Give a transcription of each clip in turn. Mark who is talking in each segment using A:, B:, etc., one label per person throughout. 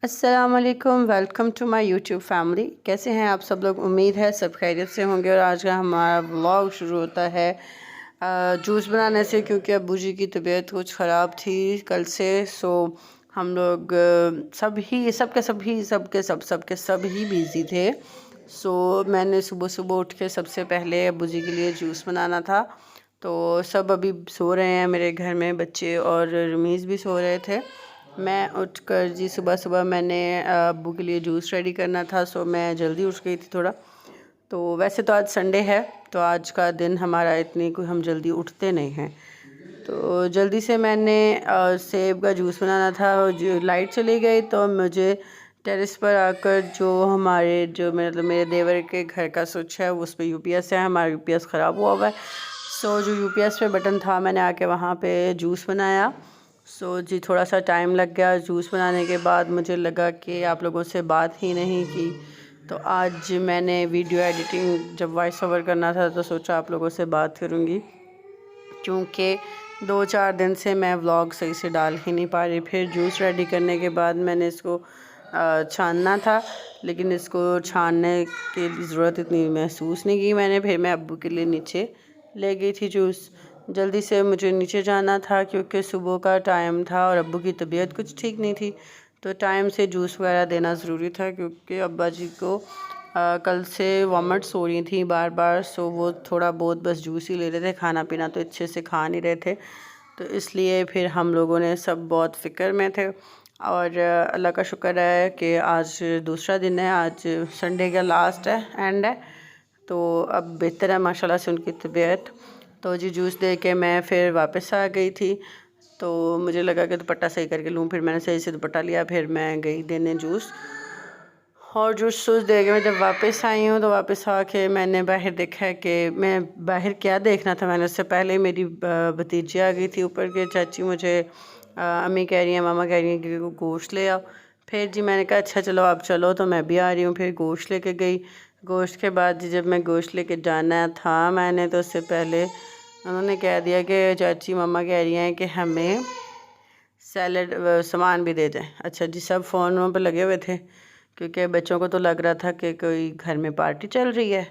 A: अस्सलामुअलैकुम, welcome to my YouTube family. कैसे हैं आप सब लोग? उम्मीद है सब खैरियत से होंगे। और आज का हमारा व्लॉग शुरू होता है जूस बनाने से, क्योंकि अब्बू जी की तबीयत कुछ ख़राब थी कल से। सो हम लोग सबके बिज़ी थे। सो मैंने सुबह सुबह उठ के सबसे पहले अब्बू जी के लिए जूस बनाना था। तो सब अभी सो रहे हैं मेरे घर में, बच्चे और रमीज़ भी सो रहे थे। मैं उठकर जी सुबह सुबह मैंने अब्बू के लिए जूस रेडी करना था। सो मैं जल्दी उठ गई थी थोड़ा। तो वैसे तो आज संडे है, तो आज का दिन हमारा इतनी कोई हम जल्दी उठते नहीं हैं। तो जल्दी से मैंने सेब का जूस बनाना था। जो लाइट चली गई तो मुझे टेरेस पर आकर जो मेरे देवर के घर का स्विच है उस पर यूपीएस है, हमारा यूपीएस ख़राब हुआ है। सो जो यूपीएस पे बटन था मैंने आके वहाँ पे जूस बनाया। सो जी थोड़ा सा टाइम लग गया। जूस बनाने के बाद मुझे लगा कि आप लोगों से बात ही नहीं की, तो आज मैंने वीडियो एडिटिंग जब वॉइस ओवर करना था तो सोचा आप लोगों से बात करूँगी, क्योंकि 2-4 दिन से मैं व्लॉग सही से डाल ही नहीं पा रही। फिर जूस रेडी करने के बाद मैंने इसको छानना था, लेकिन इसको छानने की ज़रूरत इतनी महसूस नहीं की मैंने। फिर मैं अब्बू के लिए नीचे ले गई थी जूस। जल्दी से मुझे नीचे जाना था क्योंकि सुबह का टाइम था और अब्बू की तबीयत कुछ ठीक नहीं थी, तो टाइम से जूस वगैरह देना ज़रूरी था, क्योंकि अब्बा जी को कल से वॉमिट्स हो रही थी बार बार। सो वो थोड़ा बहुत बस जूस ही ले रहे थे, खाना पीना तो अच्छे से खा नहीं रहे थे। तो इसलिए फिर हम लोगों ने सब बहुत फ़िक्र में थे। और अल्लाह का शुक्र है कि आज दूसरा दिन है, आज संडे का लास्ट है, एंड है। तो अब बेहतर है माशाल्लाह से उनकी तबीयत। तो जी जूस दे के मैं फिर वापस आ गई थी। तो मुझे लगा कि दुपट्टा सही करके लूँ, फिर मैंने सही से दुपट्टा लिया, फिर मैं गई देने जूस। और जूस दे के मैं जब वापस आई हूँ तो वापस आके मैंने बाहर देखा कि मैं बाहर क्या देखना था। मैंने उससे पहले मेरी भतीजी आ गई थी ऊपर के, चाची मुझे अम्मी कह रही हैं, मामा कह रही हैं कि गोश्त ले आओ। फिर जी मैंने कहा अच्छा चलो आप चलो, तो मैं भी आ रही हूँ। फिर गोश्त लेके गई। गोश्त के बाद जी जब मैं गोश्त लेके जाना था मैंने, तो उससे पहले उन्होंने कह दिया कि चाची मामा कह रही हैं कि हमें सैलड सामान भी दे जाएं। अच्छा जी, सब फ़ोनों पर लगे हुए थे, क्योंकि बच्चों को तो लग रहा था कि कोई घर में पार्टी चल रही है।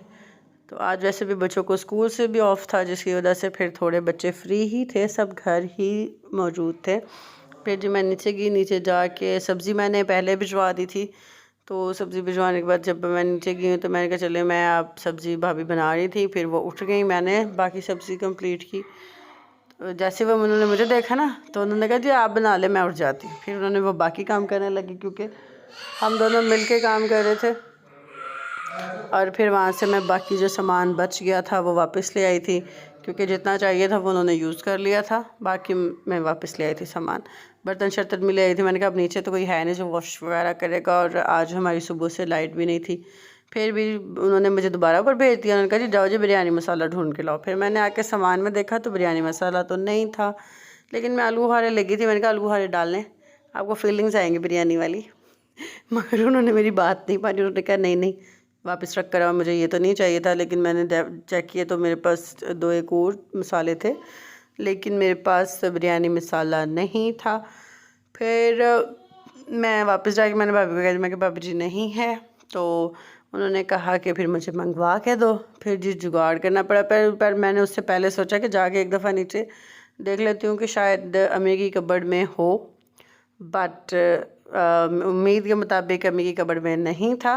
A: तो आज वैसे भी बच्चों को स्कूल से भी ऑफ था, जिसकी वजह से फिर थोड़े बच्चे फ्री ही थे, सब घर ही मौजूद थे। फिर जी मैं नीचे गई, नीचे जाके सब्ज़ी मैंने पहले भिजवा दी थी। तो सब्ज़ी भिजवाने के बाद जब मैं नीचे गई हूँ तो मैंने कहा चले, मैं आप सब्ज़ी भाभी बना रही थी, फिर वो उठ गई, मैंने बाकी सब्ज़ी कंप्लीट की। तो जैसे वो उन्होंने मुझे देखा ना, तो उन्होंने कहा जी आप बना ले, मैं उठ जाती। फिर उन्होंने वो बाकी काम करने लगी, क्योंकि हम दोनों मिल के काम कर रहे थे। और फिर वहाँ से मैं बाकी जो सामान बच गया था वो वापस ले आई थी, क्योंकि जितना चाहिए था वो उन्होंने यूज़ कर लिया था, बाकी मैं वापस ले आई थी सामान। बर्तन शर्तन भी ले आई थी। मैंने कहा अब नीचे तो कोई है नहीं जो वॉश वगैरह करेगा, और आज हमारी सुबह से लाइट भी नहीं थी। फिर भी उन्होंने मुझे दोबारा ऊपर भेज दिया। उन्होंने कहा जी जाओ जी बिरयानी मसाला ढूंढ के लाओ। फिर मैंने आके सामान में देखा तो बिरयानी मसाला तो नहीं था, लेकिन मैं आलू बुखारे लगी थी। मैंने कहा आलू बुखारे डाल लें, आपको फीलिंग्स आएंगी बिरयानी वाली। मगर उन्होंने मेरी बात नहीं मानी। उन्होंने कहा नहीं नहीं वापस रख कर आओ, मुझे ये तो नहीं चाहिए था। लेकिन मैंने चेक किया तो मेरे पास 2 एक और मसाले थे, लेकिन मेरे पास बिरयानी मसाला नहीं था। फिर मैं वापस जाके मैंने भाभी को कहा, मैं कि भाभी जी नहीं है। तो उन्होंने कहा कि फिर मुझे मंगवा के दो। फिर जी जुगाड़ करना पड़ा। पर मैंने उससे पहले सोचा कि जाके एक दफ़ा नीचे देख लेती हूँ कि शायद अम्मी की कबर्ड में हो, बट उम्मीद के मुताबिक अम्मी की कबर्ड में नहीं था।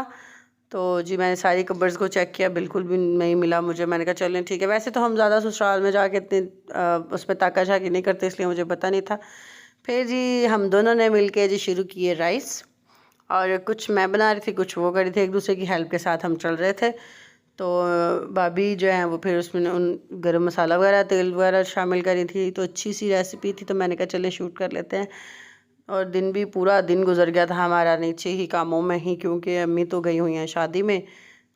A: तो जी मैंने सारी कबर्ड्स को चेक किया, बिल्कुल भी नहीं मिला मुझे। मैंने कहा चलें ठीक है। वैसे तो हम ज़्यादा ससुराल में जाके इतनी उस पर ताका झाकी नहीं करते, इसलिए मुझे पता नहीं था। फिर जी हम दोनों ने मिल के जी शुरू किए राइस, और कुछ मैं बना रही थी, कुछ वो कर रही थी, एक दूसरे की हेल्प के साथ हम चल रहे थे। तो भाभी जो है वो फिर उसमें उन गरम मसाला वगैरह तेल वगैरह शामिल करी थी। तो अच्छी सी रेसिपी थी, तो मैंने कहा चले शूट कर लेते हैं। और दिन भी पूरा दिन गुजर गया था हमारा नीचे ही कामों में ही, क्योंकि अम्मी तो गई हुई हैं शादी में,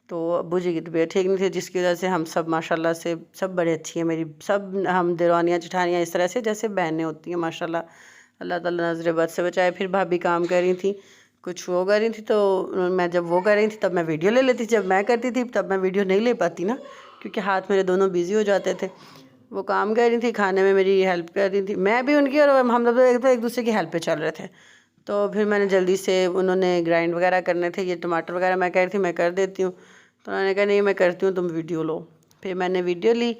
A: तो अब्बू जी की तबीयत ठीक नहीं थी, जिसकी वजह से हम सब माशाल्लाह से सब बड़े अच्छी हैं मेरी, सब हम देरानियाँ जेठानियाँ इस तरह से जैसे बहनें होती हैं माशाल्लाह। अल्लाह ताला नज़र बद से बचाए। फिर भाभी काम कर रही थी, कुछ वो कर रही थी। तो मैं जब वो कर रही थी तब मैं वीडियो ले लेती, जब मैं करती थी तब मैं वीडियो नहीं ले पाती ना, क्योंकि हाथ मेरे दोनों बिज़ी हो जाते थे। वो काम कर रही थी, खाने में मेरी हेल्प कर रही थी, मैं भी उनकी, और हम लोग एक दूसरे की हेल्प पे चल रहे थे। तो फिर मैंने जल्दी से, उन्होंने ग्राइंड वगैरह करने थे, ये टमाटर वगैरह मैं कह रही थी मैं कर देती हूँ, तो उन्होंने कहा नहीं मैं करती हूँ, तुम वीडियो लो। फिर मैंने वीडियो ली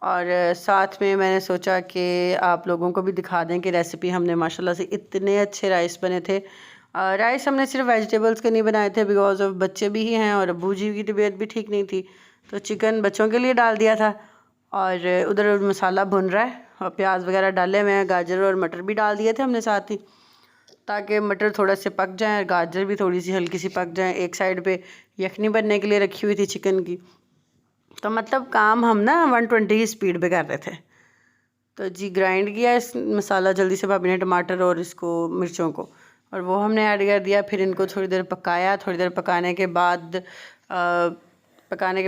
A: और साथ में मैंने सोचा कि आप लोगों को भी दिखा दें कि रेसिपी हमने माशाल्लाह से इतने अच्छे राइस बने थे। राइस हमने सिर्फ वेजिटेबल्स के नहीं बनाए थे, बिकॉज ऑफ बच्चे भी ही हैं और अब्बू जी की तबीयत भी ठीक नहीं थी, तो चिकन बच्चों के लिए डाल दिया था। और उधर मसाला भुन रहा है और प्याज वगैरह डाले हुए हैं, गाजर और मटर भी डाल दिए थे हमने साथ ही, ताकि मटर थोड़ा से पक जाए, गाजर भी थोड़ी सी हल्की सी पक जाए। एक साइड पे यखनी बनने के लिए रखी हुई थी चिकन की। तो मतलब काम हम ना 120 की स्पीड पे कर रहे थे। तो जी ग्राइंड किया इस मसाला जल्दी से भाभी ने, टमाटर और इसको मिर्चों को, और वो हमने ऐड कर दिया। फिर इनको थोड़ी देर पकाया। थोड़ी देर पकाने के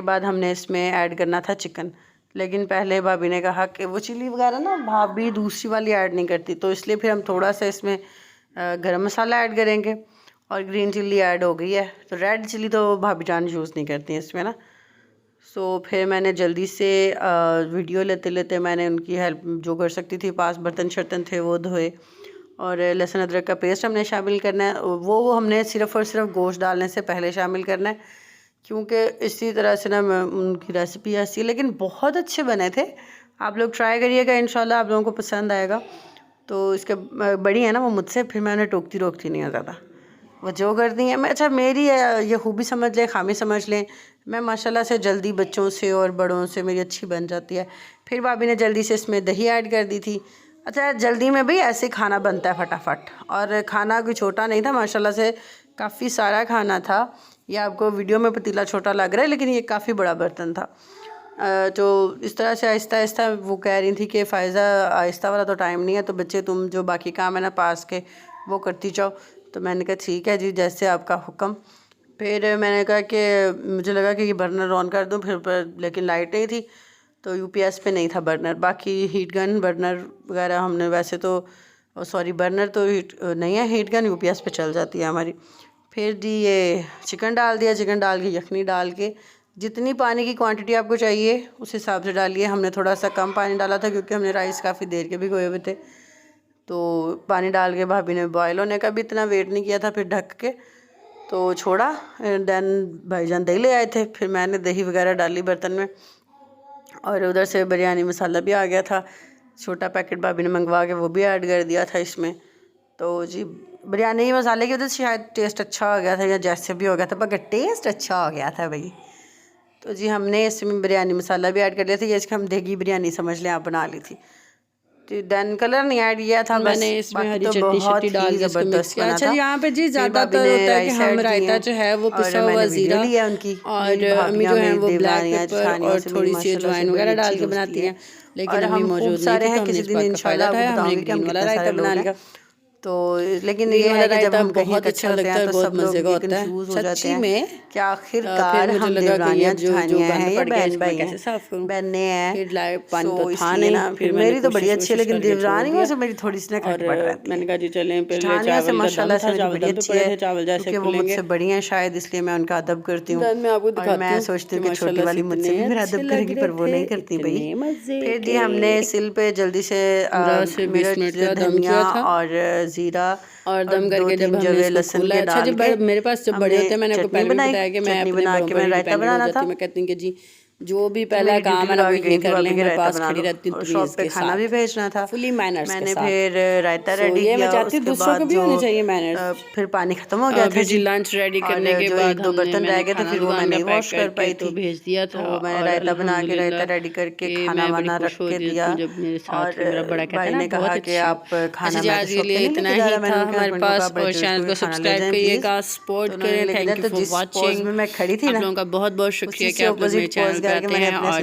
A: बाद हमने इसमें ऐड करना था चिकन, लेकिन पहले भाभी ने कहा कि वो चिली वगैरह ना भाभी दूसरी वाली ऐड नहीं करती, तो इसलिए फिर हम थोड़ा सा इसमें गरम मसाला ऐड करेंगे। और ग्रीन चिल्ली ऐड हो गई है, तो रेड चिल्ली तो भाभी जान यूज़ नहीं करती इसमें ना। सो फिर मैंने जल्दी से वीडियो लेते लेते मैंने उनकी हेल्प जो कर सकती थी, पास बर्तन शर्तन थे वो धोए। और लहसुन अदरक का पेस्ट हमने शामिल करना है, वो हमने सिर्फ़ और सिर्फ गोश्त डालने से पहले शामिल करना है, क्योंकि इसी तरह से ना उनकी रेसिपी ऐसी है, लेकिन बहुत अच्छे बने थे। आप लोग ट्राई करिएगा, इंशाल्लाह आप लोगों को पसंद आएगा। तो इसके बड़ी है ना वो मुझसे, फिर मैं उन्हें टोकती नहीं ज़्यादा, वो जो करती हैं मैं, अच्छा मेरी ये खूबी समझ लें, खामी समझ लें, मैं माशाल्लाह से जल्दी बच्चों से और बड़ों से मेरी अच्छी बन जाती है। फिर भाभी ने जल्दी से इसमें दही ऐड कर दी थी। अच्छा जल्दी में भी ऐसे खाना बनता है फटाफट, और खाना कोई छोटा नहीं था माशाल्लाह से, काफ़ी सारा खाना था। ये आपको वीडियो में पतीला छोटा लग रहा है, लेकिन ये काफ़ी बड़ा बर्तन था। तो इस तरह से आहिस्ता आहिस्ता वो कह रही थी कि फ़ायज़ा आहिस्ता वाला तो टाइम नहीं है, तो बच्चे तुम जो बाकी काम है ना पास के वो करती जाओ। तो मैंने कहा ठीक है जी, जैसे आपका हुक्म। फिर मैंने कहा कि मुझे लगा कि ये बर्नर ऑन कर दूं, फिर लेकिन लाइट नहीं थी, तो यूपीएस पे नहीं था बर्नर। बाकी हीट गन बर्नर वगैरह हमने वैसे तो, सॉरी बर्नर तो हीट नहीं है, हीट गन यूपीएस पे चल जाती है हमारी। फिर जी ये चिकन डाल दिया, चिकन डाल के यखनी डाल के, जितनी पानी की क्वांटिटी आपको चाहिए उस हिसाब से डालिए। हमने थोड़ा सा कम पानी डाला था क्योंकि हमने राइस काफ़ी देर के भिगोए हुए थे, तो पानी डाल के भाभी ने बॉयल होने का भी इतना वेट नहीं किया था, फिर ढक के तो छोड़ा। देन भाईजान दही ले आए थे, फिर मैंने दही वगैरह डाली बर्तन में, और उधर से बिरयानी मसाला भी आ गया था, छोटा पैकेट भाभी ने मंगवा के वो भी ऐड कर दिया था इसमें। तो जी बिरयानी मसाले की वजह से शायद टेस्ट अच्छा हो गया था, या जैसे भी हो गया था, मगर टेस्ट अच्छा हो गया था भाई। तो जी हमने इसमें बिरयानी मसाला भी ऐड कर लिया था, ये इसका हम देगी बिरयानी समझ लें आप बना ली थी। तो देन कलर नहीं ऐड किया था, मैंने इसमें हरी चटनी शट्टी डाल के जबरदस्त बना था।
B: अच्छा यहाँ पे जी ज़्यादातर होता है कि हम रायता जो है वो पिसा हुआ जीरा
A: लिया उनकी,
B: और अम्मी जो है वो ब्लैक पेपर और थोड़ी सी अजवाइन वगैरह डाल के बनाती हैं, लेकिन अम्मी मौजूद नहीं थी, तो हमने इस बात का फायदा उठाया, हमने ग्रीन वाला रायता बना लिया।
A: तो लेकिन ये है कि जब हम कहीं
B: अच्छा लगता है, बहुत मजे का होता है सच्ची में
A: कि आखिरकार हम देवरानियां जेठानियां हैं या बहन भाई हैं, बहनें हैं।
B: फिर लाए पानी तो था नहीं ना,
A: फिर मेरी तो बड़ी अच्छी है, लेकिन देवरानियों से मेरी थोड़ी सी खटपट रहती है।
B: मैंने कहा जी चलें, फिर
A: जेठानियों से माशाल्लाह से मेरी बड़ी अच्छी है,
B: चावल जैसे
A: क्योंकि वो मुझसे बड़ी हैं शायद, इसलिए मैं उनका अदब करती हूँ। और मैं सोचती हूँ कि छोटी वाली मुझसे भी मेरा अदब करेगी, पर वो नहीं करती भाई। फिर जी हमने सिल पे जल्दी से मिर्च, धनिया और ज़ीरा
B: और दम करके जब हमने लहसुन के डाल, अच्छा जब मेरे पास जब बड़े होते हैं, मैंने आपको पहले भी बताया कि मैं अपने रायता बनाना था, मैं कहती हूँ कि जी जो भी पहला काम है ना वो ये कर लें, मेरे पास खड़ी रहती हूँ,
A: शॉप पे खाना भी भेजना था
B: फुली मैनर्स के साथ।
A: मैंने फिर रायता रेडी किया,
B: मैं चाहती हूँ दूसरों को भी होने चाहिए मैनर्स।
A: फिर पानी खत्म हो गया था
B: जी, लंच रेडी करने के बाद
A: दो बर्तन रह गए थे, फिर वो मैं नहीं वॉश कर पाई थी,
B: भेज दिया था।
A: मैंने रायता बना के रायता रेडी करके खाना वाना रख के दिया, और भाई ने कहा कि आप खाना
B: इतना ही था हमारे पास, और चैनल को सब्सक्राइब करिएगा, सपोर्ट करें। Thank you for watching.
A: मैं खड़ी थी ना,
B: आप लोगों का बहुत बहुत शुक्रिया कि आप लोग मेरे चैनल पे आते हैं और